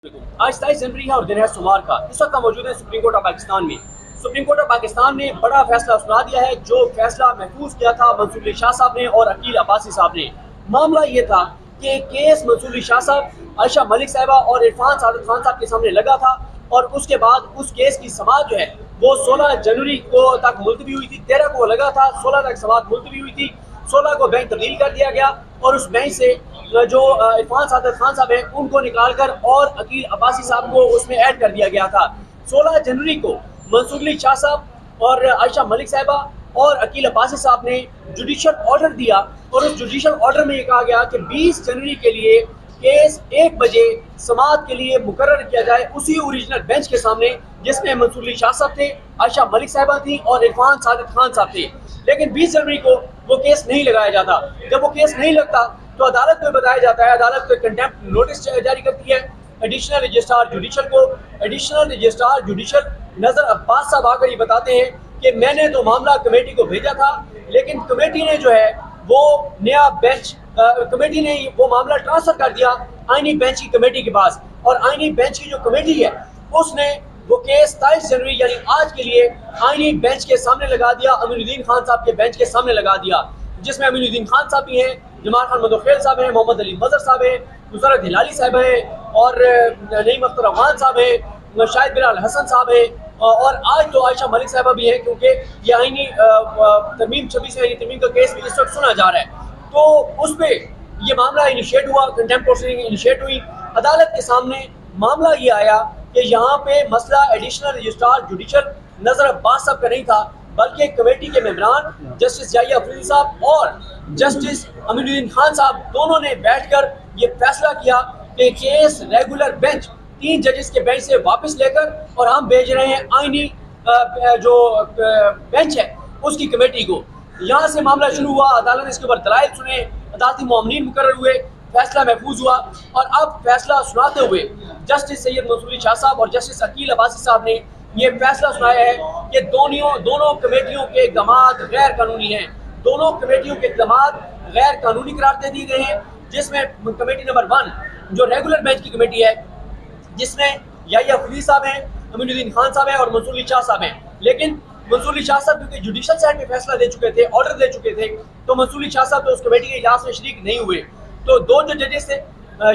आज 27 जनवरी है और दिन है सोमवार का। इस वक्त हम मौजूद है सुप्रीम कोर्ट ऑफ पाकिस्तान में। सुप्रीम कोर्ट ऑफ पाकिस्तान ने बड़ा फैसला सुना दिया है, जो फैसला महफूज किया था मंसूर अली शाह साहब ने और अकील अब्बासी साहब ने। मामला ये था कि केस मंसूर अली शाह साहब, आयशा मलिक साहिबा और इरफान सादिक खान साहब के सामने लगा था और उसके बाद उस केस की समाअत जो है वो 16 जनवरी को तक मुलतवी हुई थी। 13 को लगा था, 16 तक समाअत मुलतवी हुई थी। 16 को बेंच तब्दील कर दिया गया और उस बेंच से जो इरफान सादिक खान साहब है उनको निकालकर और अकील अब्बासी साहब को उसमें ऐड कर दिया गया था। 16 जनवरी को मंसूर अली शाह साहब और आयशा मलिक साहिबा और अकील अब्बासी साहब ने जुडिशल ऑर्डर दिया और उस जुडिशल ऑर्डर में ये कहा गया कि 20 जनवरी के लिए केस 1 बजे समाअत के लिए मुकर्रर किया जाए उसी ओरिजिनल बेंच के सामने, जिसमें मंसूर अली शाह साहब थे, आयशा मलिक साहिबा थी और इरफान सादिक खान साहब थे। लेकिन 20 जनवरी को वो केस नहीं लगाया जाता। जब वो केस नहीं लगता तो अदालत को बताया जाता है, अदालत को कंटेम्प्ट नोटिस जारी करती है एडिशनल रजिस्ट्रार जुडिशल को। एडिशनल रजिस्ट्रार जुडिशल नजर अब्बास साहब आकर ये बताते हैं कि मैंने तो मामला कमेटी को भेजा था, लेकिन कमेटी ने जो है वो नया बेंच, कमेटी ने वो मामला ट्रांसफर कर दिया आईनी बेंच की कमेटी के पास, और आईनी बेंच की जो कमेटी है उसने वो केस 27 जनवरी यानी आज के लिए आईनी बेंच के सामने लगा दिया, अमीनुद्दीन खान साहब के बेंच के सामने लगा दिया, जिसमें अमीनुद्दीन खान साहब भी हैं, जमाल खान मदोखेल साहब हैं, मोहम्मद अली मजहर साहब हैं, मुसरत हिलाली साहब हैं और नईम अख्तर अफगान साहब हैं, शाहिद बिलाल हसन साहब हैं और आज तो आयशा मलिक साहिबा भी है, क्योंकि ये आईनी तरमीम 26 आईनी तरमीम का केस भी इस वक्त सुना जा रहा है। तो उस पर यह मामला इनिशिएट हुआ, कंटेम्प्ट प्रोसीडिंग इनिशिएट हुई। अदालत के सामने मामला ये आया कि यहाँ पे मसला एडिशनल रजिस्ट्रार जुडिशल नजर अब्बास साहब का नहीं था, बल्कि कमेटी के मेंबरान जस्टिस जाहिया अफरीदी साहब और जस्टिस अमीनुद्दीन खान साहब दोनों ने बैठकर ये फैसला किया कि केस रेगुलर बेंच 3 जजेस के बेंच से वापस लेकर और हम भेज रहे हैं आईनी जो बेंच है उसकी कमेटी को। यहाँ से मामला शुरू हुआ, अदालत ने इसके ऊपर दलाइल सुने, अदालती मुआमलीन मुकर्रर हुए, फैसला महफूज हुआ और अब फैसला सुनाते हुए जस्टिस सैयद मंसूर अली शाह साहब और जस्टिस अकील अब्बासी साहब ने ये फैसला सुनाया है कि दोनों कमेटियों के इक़दामात गैर कानूनी हैं। दोनों कमेटियों के इक़दामात गैर कानूनी करार दे दिए गए हैं, जिसमें कमेटी नंबर 1 जो रेगुलर बेंच की कमेटी है, जिसमें याहिया अफरीदी साहब हैं, अमीनुद्दीन खान साहब हैं और मंसूर अली शाह साहब हैं। लेकिन मंसूर अली शाह साहब क्योंकि जुडिशल साइड में फैसला दे चुके थे, ऑर्डर दे चुके थे, तो मंसूर अली शाह साहब तो उस कमेटी के इजलास में शरीक नहीं हुए। तो 2 जो जजेस थे,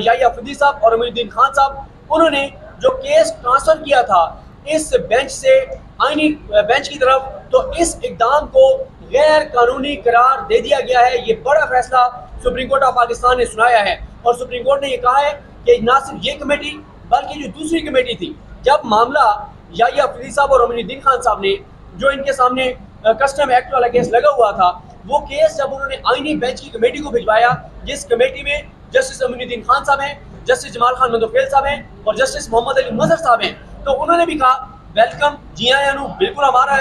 याहिया अफरीदी साहब और अमीनुद्दीन खान साहब, उन्होंने जो केस ट्रांसफर किया था इस बेंच से आईनी बेंच की तरफ, तो इस इक़दाम को गैर कानूनी करार दे दिया गया है। ये बड़ा फैसला सुप्रीम कोर्ट ऑफ पाकिस्तान ने सुनाया है और सुप्रीम कोर्ट ने ये कहा है कि ना सिर्फ ये कमेटी बल्कि जो दूसरी कमेटी थी, जब मामला याहिया अफरीदी साहब और अमीनुद्दीन खान साहब ने जो इनके सामने कस्टम एक्ट वाला केस लगा हुआ था, वो केस जब उन्होंने आईनी बेंच की कमेटी को भिजवाया, जिस कमेटी में जस्टिस अमीनुद्दीन खान साहब हैं, जस्टिस जमाल खान मदोखेल साहब हैं और जस्टिस मोहम्मद अली मजहर साहब हैं, तो उन्होंने भी कहा वेलकम, जी आयानू, बिल्कुल हमारा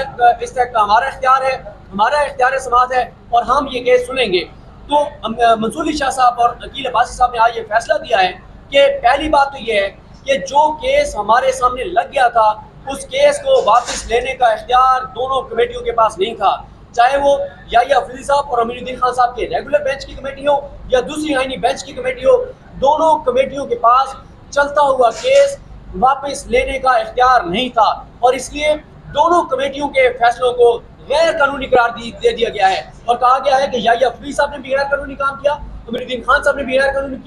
इख्तियार है, हमारा इख्तियार समाअत है और हम ये केस सुनेंगे। तो मंसूर अली शाह साहब और अकील अब्बासी साहब ने आज ये फैसला दिया है कि पहली बात तो ये है कि जो केस हमारे सामने लग गया था उस केस को वापस लेने का इख्तियार दोनों कमेटियों के पास नहीं था, चाहे वो याहिया अफरीदी साहब और अमीनुद्दीन खान साहब के रेगुलर बेंच की कमेटी हो या दूसरी आईनी बेंच की कमेटी हो, दोनों कमेटियों के पास चलता हुआ केस वापस लेने का इख्तियार नहीं था और इसलिए दोनों कमेटियों के फैसलों को गैर कानूनी करार दे दिया गया है और कहा गया है कि याहिया अफरीदी साहब ने भी गैर कानूनी काम किया, अमीनुद्दीन खान साहब ने भी गैर कानूनी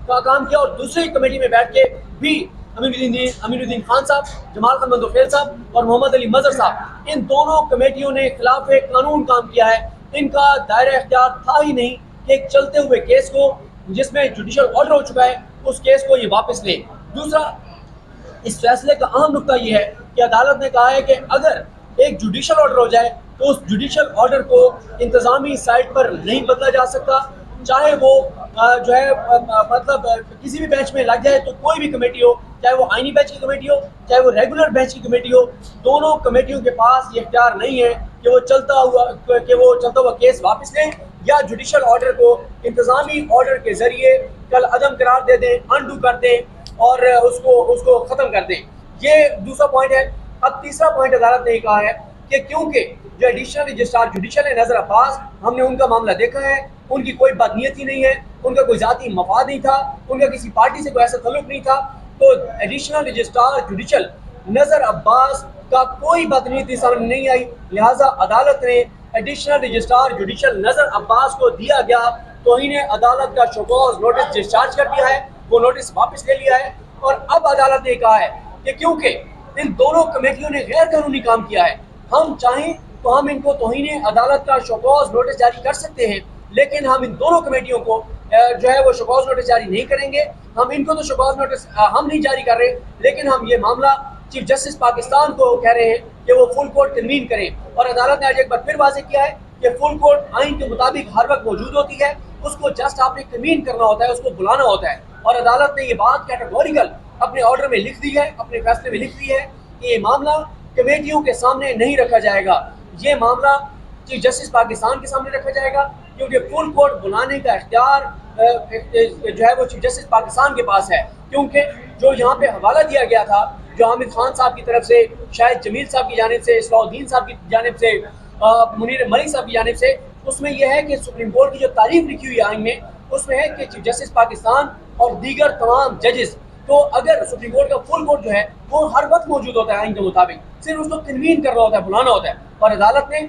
काम किया और दूसरी कमेटी में बैठ के भी अमीनुद्दीन खान साहब, जमाल खान मदोखेल साहब और मोहम्मद अली मजहर साहब, इन दोनों कमेटियों ने खिलाफ कानून काम किया है। इनका दायरा इख्तियार था ही नहीं कि एक चलते हुए केस को, जिसमें जुडिशल ऑर्डर हो चुका है, उस केस को ये वापस ले। दूसरा, इस फैसले का अहम नुकता यह है कि अदालत ने कहा है कि अगर एक जुडिशल ऑर्डर हो जाए तो उस जुडिशल ऑर्डर को इंतजामी साइड पर नहीं बदला जा सकता, चाहे वो जो है मतलब किसी भी बेंच में लग जाए, तो कोई भी कमेटी हो, चाहे वो आईनी बेंच की कमेटी हो चाहे वो रेगुलर बेंच की कमेटी हो, दोनों कमेटियों के पास ये इख्तियार नहीं है कि वो चलता हुआ केस वापस लें या जुडिशल ऑर्डर को इंतजामी ऑर्डर के जरिए कल अदम करार दे दें, अनडू कर दें और उसको ख़त्म कर दें। ये दूसरा पॉइंट है। अब तीसरा पॉइंट अदालत ने कहा है कि क्योंकि जो एडिशनल रजिस्ट्रार जुडिशल है नजर अब्बास, हमने उनका मामला देखा है, उनकी कोई बदनीयती नहीं है, उनका कोई जाती मफाद नहीं था, उनका किसी पार्टी से कोई ऐसा तल्लुक नहीं था, तो एडिशनल रजिस्ट्रार जुडिशल नजर अब्बास का कोई बदनीति सामने नहीं आई, लिहाजा अदालत ने एडिशनल रजिस्ट्रार जुडिशल नजर अब्बास को दिया गया तौहीन अदालत का शोकॉज नोटिस डिस्चार्ज कर दिया है, वो नोटिस वापस ले लिया है। और अब अदालत ने कहा है कि क्योंकि इन दोनों कमेटियों ने गैर कानूनी काम किया है, हम चाहें तो हम इनको तौहीन अदालत का शोकॉज नोटिस जारी कर सकते हैं, लेकिन हम इन दोनों कमेटियों को जो है वो शोकॉज नोटिस जारी नहीं करेंगे। हम इनको तो शोकॉज नोटिस हम नहीं जारी कर रहे, लेकिन हम ये मामला चीफ जस्टिस पाकिस्तान को कह रहे हैं कि वो फुल कोर्ट कन्वीन करें। और अदालत ने आज एक बार फिर वाज़ेह किया है कि फुल कोर्ट आइन के मुताबिक हर वक्त मौजूद होती है, उसको जस्ट आपने कन्वीन करना होता है, उसको बुलाना होता है। और अदालत ने ये बात कैटेगोरिकल अपने ऑर्डर में लिख दी है, अपने फैसले में लिख दी है कि ये मामला कमेटियों के सामने नहीं रखा जाएगा, ये मामला चीफ जस्टिस पाकिस्तान के सामने रखा जाएगा, क्योंकि फुल कोर्ट बुलाने का इख्तियार जो है वो चीफ जस्टिस पाकिस्तान के पास है। क्योंकि जो यहाँ पे हवाला दिया गया था, जो हामिद खान साहब की तरफ से, शायद जमील साहब की जानिब से, सलाउद्दीन साहब की जानिब से, मुनीर मलिक साहब की जानिब से, उसमें यह है कि सुप्रीम कोर्ट की जो तारीफ लिखी हुई आइन में, उसमें है कि चीफ जस्टिस पाकिस्तान और दीगर तमाम जजेस, तो अगर सुप्रीम कोर्ट का फुल कोर्ट जो है वो हर वक्त मौजूद होता है आइन के मुताबिक, सिर्फ उसको कन्वीन करना होता है, बुलाना होता है। और अदालत ने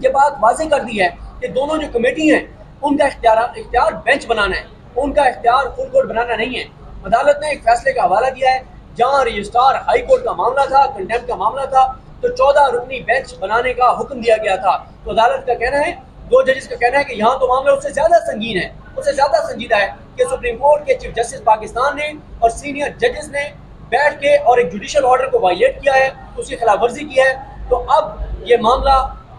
ये बात वाज़ेह कर दी है कि दोनों जो कमेटी हैं उनका इख्तियार बेंच बनाना है, उनका इख्तियार फुल कोर्ट बनाना नहीं है। अदालत ने एक फैसले का हवाला दिया है, जहाँ रजिस्ट्रार हाई कोर्ट का मामला था, कंटेम्प्ट का मामला था, तो 14 रुकनी बेंच बनाने का हुक्म दिया गया था। तो अदालत का कहना है, दो जजेस का कहना है कि यहाँ तो मामला उससे ज्यादा संगीन है, उससे ज्यादा संजीदा है कि सुप्रीम कोर्ट के चीफ जस्टिस पाकिस्तान ने और सीनियर जजेस ने बैठ के और एक जुडिशल ऑर्डर को वायलेट किया है, उसकी खिलाफ वर्जी की है। तो अब ये मामला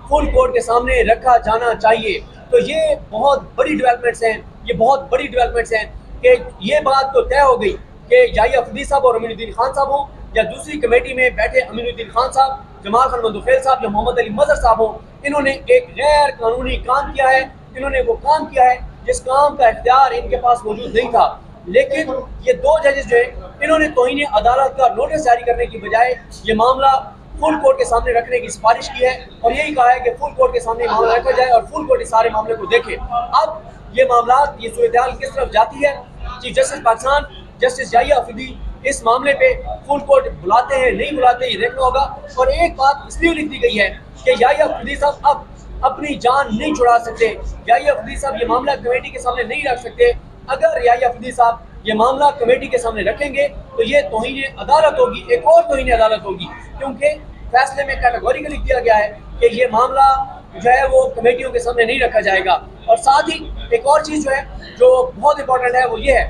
फुल कोर्ट के सामने रखा जाना चाहिए। तो ये बहुत बड़ी डेवलपमेंट्स हैं, ये बहुत बड़ी डेवलपमेंट्स हैं कि ये बात तो तय हो गई कि याहिया अफरीदी साहब और अमीनुद्दीन खान साहब हों, या दूसरी कमेटी में बैठे अमीनुद्दीन खान साहब, जमाल खान मंदुफेल साहब या मोहम्मद अली मजहर साहब हों, इन्होंने एक गैर कानूनी काम किया है। इन्होंने वो काम किया है जिस काम का इख्तियार इनके पास मौजूद नहीं था। लेकिन ये दो जजेस जो है, इन्होंने तौहीन अदालत का नोटिस जारी करने की बजाय ये मामला फुल कोर्ट के सामने रखने की सिफारिश की है और यही कहा है कि फुल कोर्ट के सामने मामला रखा जाए और फुल कोर्ट इस सारे मामले को देखे। अब ये मामला, ये सूरत-ए-हाल किस तरफ जाती है, chief justice Pakistan justice Yahya Afridi इस मामले पे फुल कोर्ट बुलाते हैं नहीं बुलाते, ये देखना होगा। और एक बात इसलिए लिख दी गई है कि याहिया अफरीदी साहब अब अपनी जान नहीं छुड़ा सकते, याहिया अफरीदी साहब ये मामला कमेटी के सामने नहीं रख सकते। अगर याहिया अफरीदी साहब ये मामला कमेटी के सामने रखेंगे तो ये तौहीन अदालत होगी, एक और तौहीन अदालत होगी, क्योंकि फैसले में कैटेगोरिकली लिख दिया गया है कि ये मामला जो है वो कमेटियों के सामने नहीं रखा जाएगा। और साथ ही एक और चीज़ जो है जो बहुत इंपॉर्टेंट है वो ये है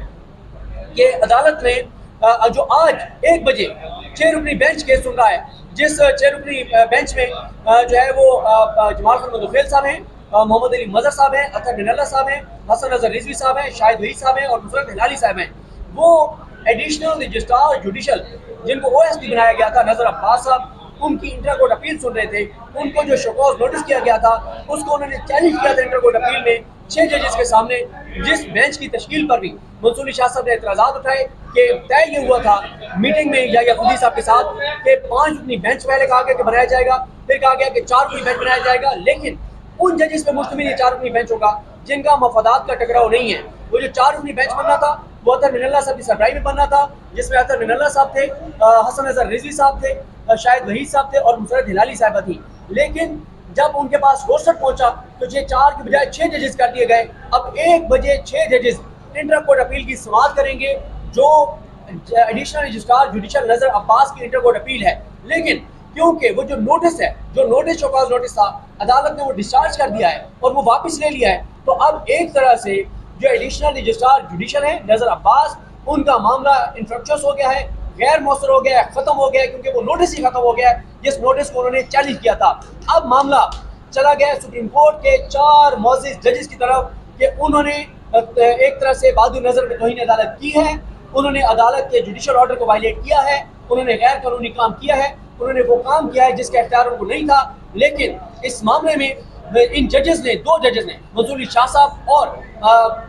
कि अदालत ने जो आज 1 बजे 6 रुकनी बेंच केस सुन रहा है, जिस 6 रुकनी बेंच में जो है वो जमाल खान मंदुफेल साहब हैं, मोहम्मद अली मजहर साहब हैं, अतर बिन साहब हैं, हसन अजहर रिजवी साहब हैं, शाहिद वहीद साहब हैं और नुसरत हिलाली साहब हैं। वो एडिशनल रजिस्ट्रार जुडिशल जिनको OSD बनाया गया था, नजर अब्बास साहब, उनकी इंटर कोर्ट अपील सुन रहे थे। उनको जो शोकॉज नोटिस किया गया था उसको उन्होंने चैलेंज किया था इंटर कोर्ट अपील में 6 जजेस के सामने, जिस बेंच की तश्कील पर भी मंसूर अली शाह साहब ने एतराज़ात उठाए कि तय ये हुआ था मीटिंग में याहिया अफरीदी साहब के साथ कि 5 रुकनी बेंच पहले कहा गया कि बनाया जाएगा, फिर कहा गया कि 4 रुकनी बेंच बनाया जाएगा, लेकिन उन जजेस पे मुश्तमिल ये 4 रुकनी बेंच होगा जिनका मफादात का टकराव नहीं है। वो जो 4 रुकनी बेंच बनना था वो अतर बिन साहब की सरबराही में बनना था, जिसमें अतर बिन साहब थे, हसन अजहर रिजवी साहब थे, शाहिद वहीद साहब थे और नुसरत हिलाली साहबा थी। लेकिन जब उनके पास रोस्टर पहुंचा तो ये 4 की बजाय 6 जजेस कर दिए गए। अब 1 बजे 6 जजेस इंटर कोर्ट अपील की समाअत करेंगे, जो एडिशनल रजिस्ट्रार जुडिशल नजर अब्बास की इंटर कोर्ट अपील है। लेकिन क्योंकि वो जो नोटिस है, जो नोटिस शोकॉज नोटिस था, अदालत ने वो डिस्चार्ज कर दिया है और वो वापस ले लिया है, तो अब एक तरह से जो एडिशनल रजिस्ट्रार जुडिशल है नजर अब्बास, उनका मामला इंफ्रक्चुअस हो गया है, गैर मौसर हो गया है, खत्म हो गया है, क्योंकि वो नोटिस ही खत्म हो गया है जिस नोटिस को उन्होंने चैलेंज किया था। अब मामला चला गया सुप्रीम कोर्ट के 4 मोअज़्ज़िज़ जजेस की तरफ कि उन्होंने एक तरह से बादू नजर में तौहीन अदालत की है, उन्होंने अदालत के जुडिशल ऑर्डर को वायलेट किया है, उन्होंने गैर कानूनी काम किया है, उन्होंने वो काम किया है जिसका इख्तियार उनको नहीं था। लेकिन इस मामले में इन जजेस ने, 2 जजेस ने, मंसूर अली शाह साहब और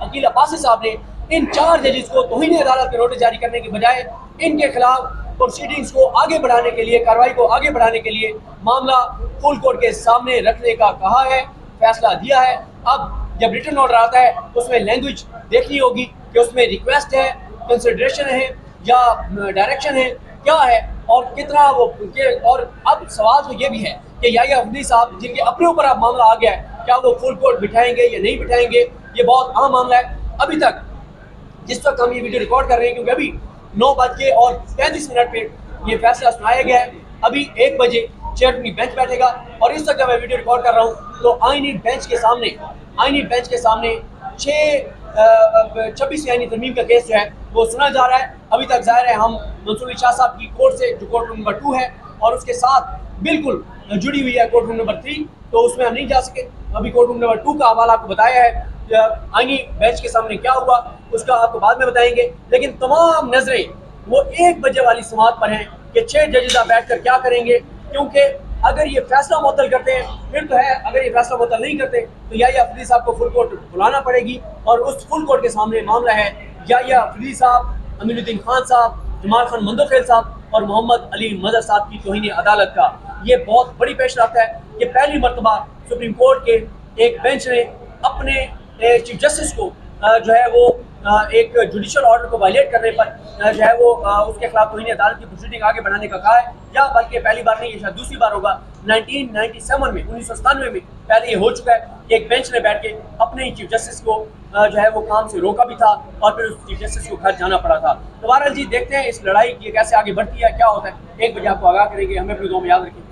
अकील अब्बासी साहब ने इन 4 जजेस को तौहीन अदालत के नोटिस जारी करने की बजाय इनके खिलाफ प्रोसीडिंग्स को आगे बढ़ाने के लिए, कार्रवाई को आगे बढ़ाने के लिए मामला फुल कोर्ट के सामने रखने का कहा है, फैसला दिया है। अब जब रिटन ऑर्डर आता है उसमें लैंग्वेज देखनी होगी कि उसमें रिक्वेस्ट है, कंसिडरेशन है या डायरेक्शन है, क्या है और कितना वो और अब सवाल तो ये भी है कि याहिया अफरीदी साहब जिनके अपने ऊपर अब मामला आ गया है, क्या वो फुल कोर्ट बिठाएंगे या नहीं बिठाएंगे, ये बहुत अहम मामला है। अभी तक जिस वक्त हम ये वीडियो रिकॉर्ड कर रहे हैं, क्योंकि अभी 9:35 पे ये फैसला सुनाया गया है, अभी 1 बजे चेयरमैन बेंच बैठेगा और इस वक्त जब मैं वीडियो रिकॉर्ड कर रहा हूँ तो आईनी बेंच के सामने 26 आईनी तरमीम का केस जो है वो सुना जा रहा है। अभी तक जाहिर है हम मंसूर अली शाह साहब की कोर्ट से, जो कोर्ट रूम नंबर 2 है और उसके साथ बिल्कुल जुड़ी हुई है कोर्ट रूम नंबर 3, तो उसमें हम नहीं जा सके। अभी कोर्ट रूम नंबर 2 का हवाला आपको बताया है, आईनी बेंच के सामने क्या हुआ उसका आपको बाद में बताएंगे, लेकिन तमाम नजरें वो 1 बजे वाली समात पर हैं कि 6 जजेस बैठकर क्या करेंगे, क्योंकि अगर ये फैसला मुअत्तल करते हैं फिर तो है, अगर ये फैसला मुअत्तल नहीं करते तो याहिया अफरीदी साहब को फुल कोर्ट बुलाना पड़ेगी और उस फुल कोर्ट के सामने मामला है याहिया अफरीदी साहब, अमीनुद्दीन खान साहब, जमाल खान मंदोखेल साहब और मोहम्मद अली मदर साहब की तौहीन अदालत का। ये बहुत बड़ी पेशरफ्त है कि पहली मरतबा सुप्रीम कोर्ट के एक बेंच ने अपने चीफ जस्टिस को जो है वो एक जुडिशल ऑर्डर को वायलेट करने पर जो है वो उसके खिलाफ तौहीन अदालत की प्रोसीडिंग आगे बढ़ाने का कहा है, या बल्कि पहली बार नहीं, ये शायद दूसरी बार होगा। 1997 में 1997 में पहले ये हो चुका है कि एक बेंच ने बैठ के अपने ही चीफ जस्टिस को जो है वो काम से रोका भी था और फिर उस चीफ जस्टिस को घर जाना पड़ा था। तो बहरहाल जी देखते हैं इस लड़ाई की कैसे आगे बढ़ती है, क्या होता है। 1 बजे आपको आगाह करेंगे, हमें अपनी दुआ में याद रखें।